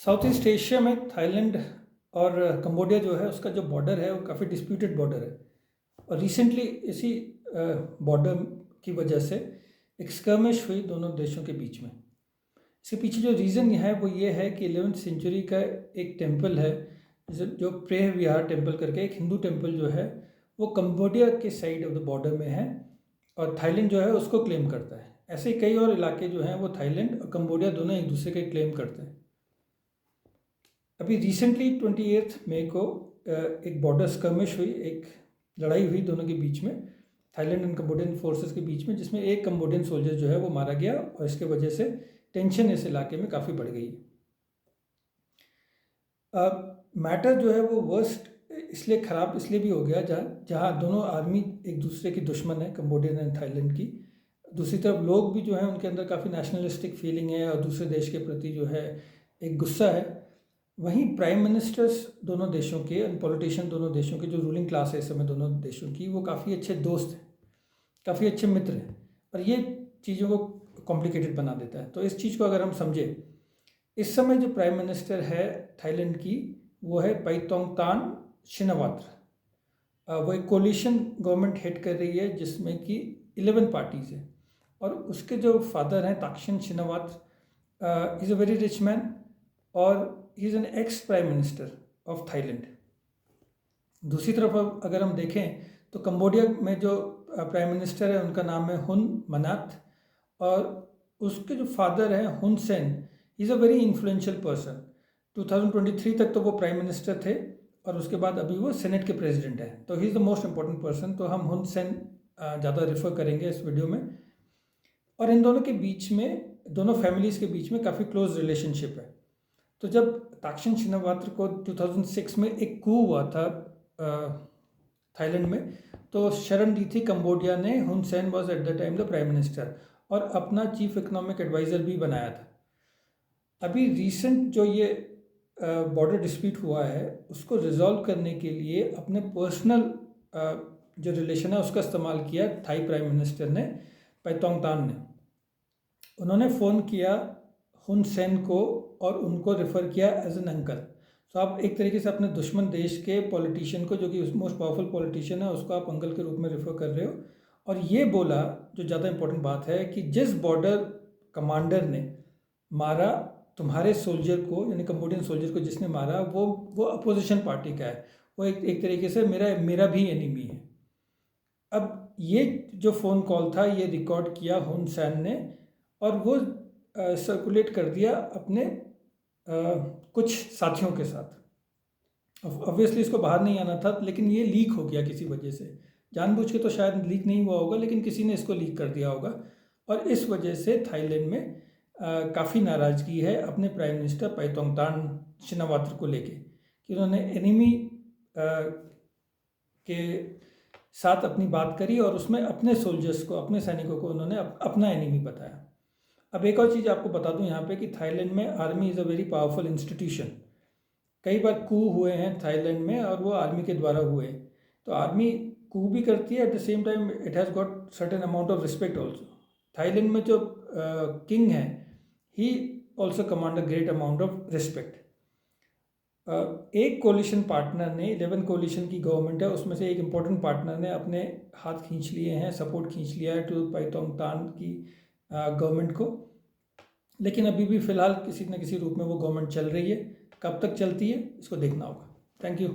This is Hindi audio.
साउथ ईस्ट एशिया में थाईलैंड और कंबोडिया जो है उसका जो बॉर्डर है वो काफ़ी डिस्प्यूटेड बॉर्डर है। और रिसेंटली इसी बॉर्डर की वजह से एक स्कर्मिश हुई दोनों देशों के बीच में। इसके पीछे जो रीज़न है वो ये है कि 11वीं सेंचुरी का एक टेम्पल है जो प्रेह विहार टेम्पल करके एक हिंदू टेम्पल जो है वो कंबोडिया के साइड ऑफ द बॉर्डर में है और थाईलैंड जो है उसको क्लेम करता है। ऐसे कई और इलाके जो हैं वो थाईलैंड और कंबोडिया दोनों एक दूसरे के क्लेम करते हैं। अभी रिसेंटली 28 मई को एक बॉर्डर स्कर्मिश हुई, एक लड़ाई हुई दोनों के बीच में, थाईलैंड एंड कंबोडियन फोर्सेस के बीच में, जिसमें एक कंबोडियन सोल्जर जो है वो मारा गया और इसके वजह से टेंशन इस इलाके में काफ़ी बढ़ गई। मैटर जो है वो वर्स्ट इसलिए ख़राब इसलिए भी हो गया जहाँ दोनों आर्मी एक दूसरे की दुश्मन है, कंबोडियन एंड थाईलैंड की। दूसरी तरफ लोग भी जो हैं उनके अंदर काफ़ी नेशनलिस्टिक फीलिंग है और दूसरे देश के प्रति जो है एक गुस्सा है। वहीं प्राइम मिनिस्टर्स दोनों देशों के और पॉलिटिशियन दोनों देशों के, जो रूलिंग क्लास है इस समय दोनों देशों की, वो काफ़ी अच्छे दोस्त हैं, काफ़ी अच्छे मित्र हैं और ये चीज़ों को कॉम्प्लिकेटेड बना देता है। तो इस चीज़ को अगर हम समझें, इस समय जो प्राइम मिनिस्टर है थाईलैंड की वो है पाइथोंगतान शिनावात्रा। वो एक कोलिशन गवर्नमेंट हेड कर रही है जिसमें कि 11 पार्टीज़ हैं और उसके जो फादर हैं Thaksin Shinawatra is a very rich man और he is an ex prime minister of Thailand. दूसरी तरफ अगर हम देखें तो कंबोडिया में जो प्राइम मिनिस्टर है उनका नाम है हुन मनात और उसके जो फादर हैं हुन Sen, he is a very influential person. 2023 तक तो वो प्राइम मिनिस्टर थे और उसके बाद अभी वो सेनेट के प्रेसिडेंट हैं, तो he is the most important person. तो हम हुन सेन ज़्यादा रेफर करेंगे इस वीडियो में। और इन दोनों के बीच में, दोनों फैमिलीज़ के बीच में काफ़ी क्लोज रिलेशनशिप है। तो जब ताक्शिन शिनावात्रा को 2006 में एक कू हुआ था थाईलैंड में, तो शरण दी थी कंबोडिया ने, हुन Sen was at the time the prime minister, और अपना चीफ इकोनॉमिक एडवाइज़र भी बनाया था। अभी रिसेंट जो ये बॉर्डर डिस्प्यूट हुआ है उसको रिजॉल्व करने के लिए अपने पर्सनल जो रिलेशन है उसका इस्तेमाल किया थाई प्राइम मिनिस्टर ने, पाइथोंगतान ने। उन्होंने फ़ोन किया हुन सेन को और उनको रेफ़र किया एज एन अंकल। तो आप एक तरीके से अपने दुश्मन देश के पॉलिटिशियन को, जो कि मोस्ट पावरफुल पॉलिटिशियन है, उसको आप अंकल के रूप में रेफ़र कर रहे हो। और ये बोला, जो ज़्यादा इंपॉर्टेंट बात है, कि जिस बॉर्डर कमांडर ने मारा तुम्हारे सोल्जर को, यानी कंबोडियन सोल्जर को जिसने मारा, वो अपोजिशन पार्टी का है, वो एक तरीके से मेरा भी एनिमी है। अब ये जो फ़ोन कॉल था ये रिकॉर्ड किया हुन सेन ने और वो सर्कुलेट कर दिया अपने कुछ साथियों के साथ। ऑब्वियसली इसको बाहर नहीं आना था, लेकिन ये लीक हो गया किसी वजह से। जानबूझ के तो शायद लीक नहीं हुआ होगा, लेकिन किसी ने इसको लीक कर दिया होगा और इस वजह से थाईलैंड में काफ़ी नाराज़गी है अपने प्राइम मिनिस्टर पाइथोंगतान शिनावात्रा को लेके, कि उन्होंने एनिमी के साथ अपनी बात करी और उसमें अपने सोल्जर्स को, अपने सैनिकों को उन्होंने अपना एनिमी बताया। अब एक और चीज़ आपको बता दूं यहाँ पे कि थाईलैंड में army is a very powerful institution. कई बार कू हुए हैं थाईलैंड में और वो आर्मी के द्वारा हुए। तो आर्मी कू भी करती है, at the same time it has got certain amount of respect also. Thailand में जो किंग है, he also command a great amount of respect. एक कोलिशन पार्टनर ने, 11 कोलिशन की गवर्नमेंट है, उसमें से एक इम्पॉर्टेंट पार्टनर ने अपने हाथ खींच लिए हैं, सपोर्ट खींच लिया है टू पाइथोंगतान की गवर्नमेंट को। लेकिन अभी भी फ़िलहाल किसी न किसी रूप में वो गवर्नमेंट चल रही है। कब तक चलती है इसको देखना होगा। Thank you.